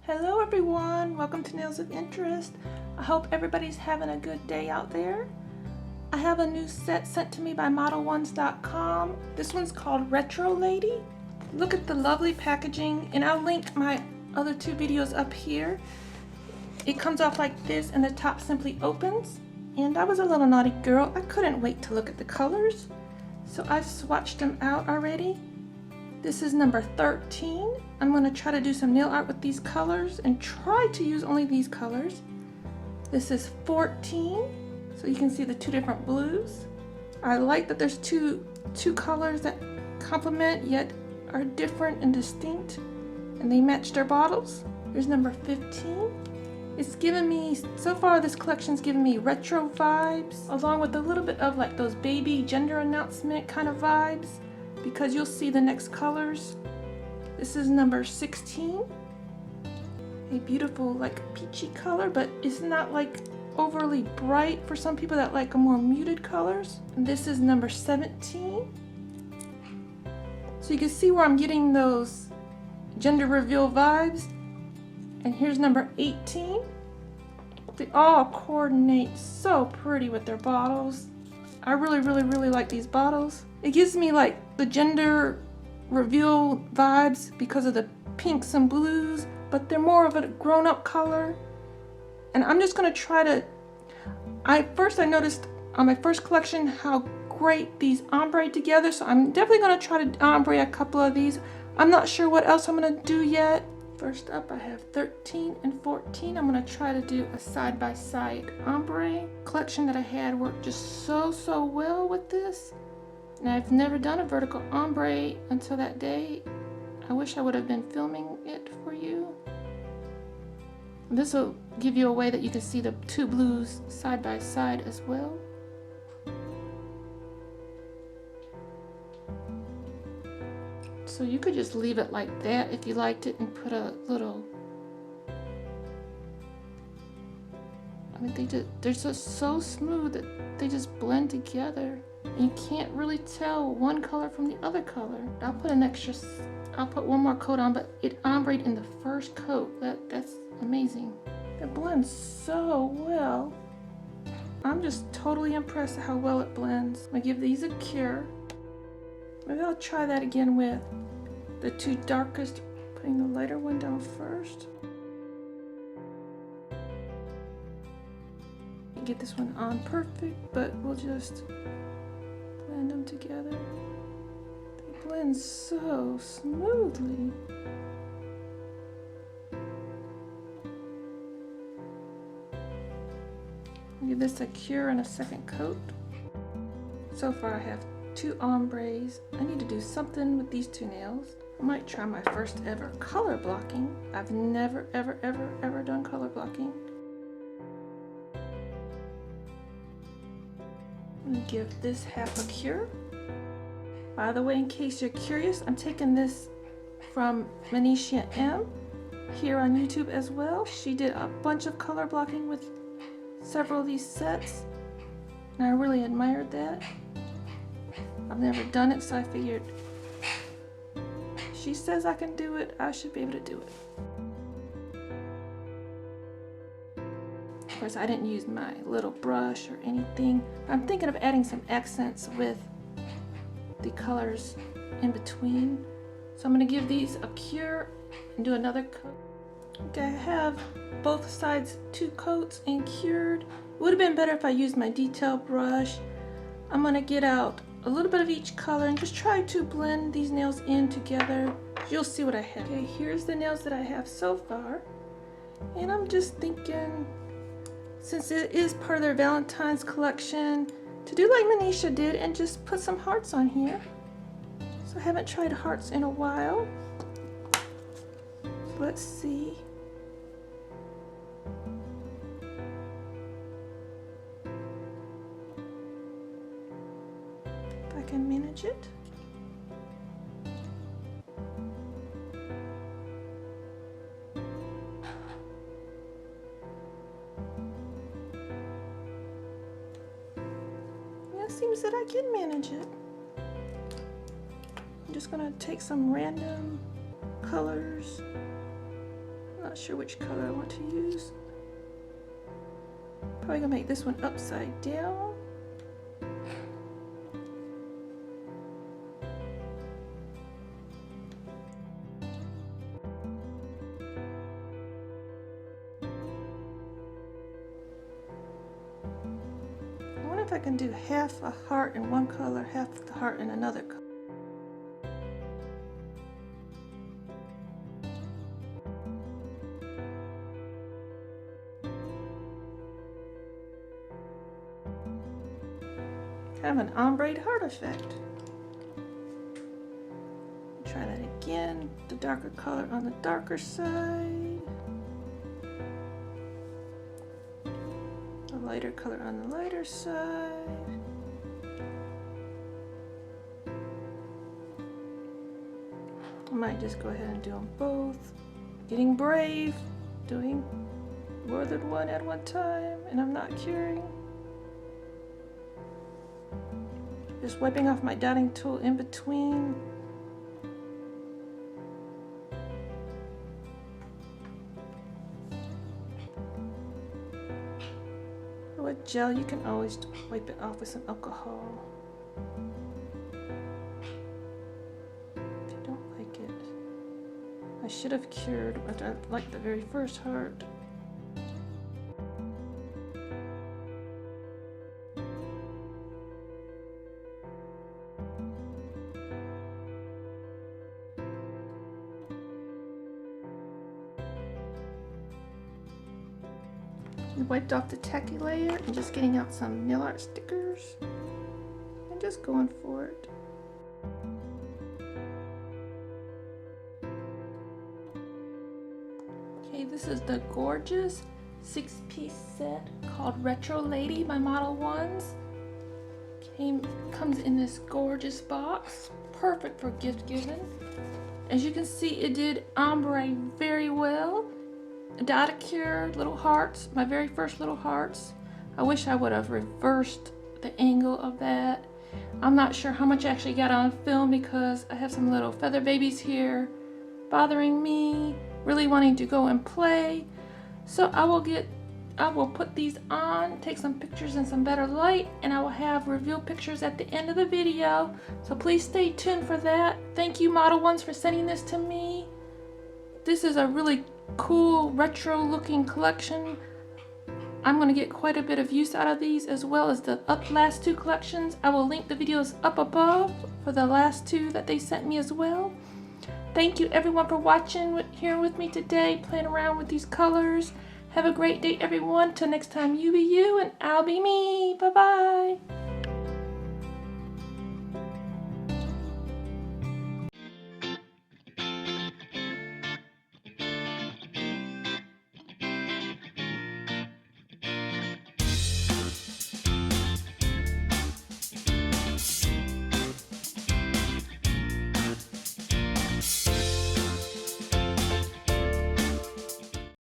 Hello everyone, welcome to Nails of Interest. I hope everybody's having a good day out there. I have a new set sent to me by Modelones.com. This one's called Retro Lady. Look at the lovely packaging, and I'll link my other two videos up here. It comes off like this and the top simply opens. And I was a little naughty girl. I couldn't wait to look at the colors. So I've swatched them out already. This is number 13. I'm going to try to do some nail art with these colors and try to use only these colors. This is 14, so you can see the two different blues. I like that there's two colors that complement yet are different and distinct, and they match their bottles. Here's number 15. It's given me, so far this collection's given me retro vibes, along with a little bit of like those baby gender announcement kind of vibes, because you'll see the next colors. This is number 16. A beautiful like peachy color, but it's not like overly bright for some people that like a more muted colors. And this is number 17. So you can see where I'm getting those gender reveal vibes. And here's number 18. They all coordinate so pretty with their bottles. I really like these bottles. It gives me like the gender reveal vibes because of the pinks and blues, but they're more of a grown-up color. And I'm just gonna try to, I noticed on my first collection how great these ombre together, so I'm definitely gonna try to ombre a couple of these. I'm not sure what else I'm gonna do yet. First up, I have 13 and 14. I'm gonna try to do a side-by-side ombre. Collection that I had worked just so well with this. And I've never done a vertical ombre until that day. I wish I would have been filming it for you. This will give you a way that you can see the two blues side by side as well. So you could just leave it like that if you liked it and put a little, I mean they're just so smooth that they just blend together. You can't really tell one color from the other color. I'll put one more coat on, but it ombreed in the first coat. That's amazing. It blends so well. I'm just totally impressed at how well it blends. I'm gonna give these a cure. Maybe I'll try that again with the two darkest, putting the lighter one down first. Get this one on perfect, but we'll just blend them together. They blend so smoothly. I'll give this a cure and a second coat. So far I have two ombres. I need to do something with these two nails. I might try my first ever color blocking. I've never ever done color blocking. Give this half a cure. By the way, in case you're curious, I'm taking this from Manisha M here on YouTube as well. She did a bunch of color blocking with several of these sets, and I really admired that. I've never done it, so I figured she says I can do it, I should be able to do it. Of course, I didn't use my little brush or anything. I'm thinking of adding some accents with the colors in between. So I'm going to give these a cure and do another coat. Okay, I have both sides two coats and cured. It would have been better if I used my detail brush. I'm going to get out a little bit of each color and just try to blend these nails in together. You'll see what I have. Okay, here's the nails that I have so far. And I'm just thinking, since it is part of their Valentine's collection, to do like Manisha did and just put some hearts on here. So I haven't tried hearts in a while. So let's see. If I can manage it. Seems that I can manage it. I'm just gonna take some random colors I'm not sure which color I want to use. Probably gonna make this one upside down. I wonder if I can do half a heart in one color, half the heart in another color. Kind of an ombre heart effect. Try that again. The darker color on the darker side. The lighter color on the lighter side. I might just go ahead and do them both. Getting brave. Doing more than one at one time, and I'm not curing. Just wiping off my dotting tool in between. With gel, you can always wipe it off with some alcohol. If you don't like it. I should have cured, but I like the very first heart. Wiped off the tacky layer and just getting out some nail art stickers and just going for it. Okay, this is the gorgeous 6-piece set called Retro Lady by Modelones. Comes in this gorgeous box, perfect for gift giving. As you can see, it did ombre very well. Dot cure, little hearts, my very first little hearts. I wish I would have reversed the angle of that. I'm not sure how much I actually got on film because I have some little feather babies here bothering me, really wanting to go and play. So I will put these on, take some pictures in some better light, and I will have reveal pictures at the end of the video. So please stay tuned for that. Thank you, Modelones, for sending this to me. This is a really cool retro looking collection. I'm going to get quite a bit of use out of these, as well as the last two collections. I will link the videos up above for the last two that they sent me as well. Thank you everyone for watching here with me today, playing around with these colors. Have a great day everyone. Till next time, you be you and I'll be me. Bye bye.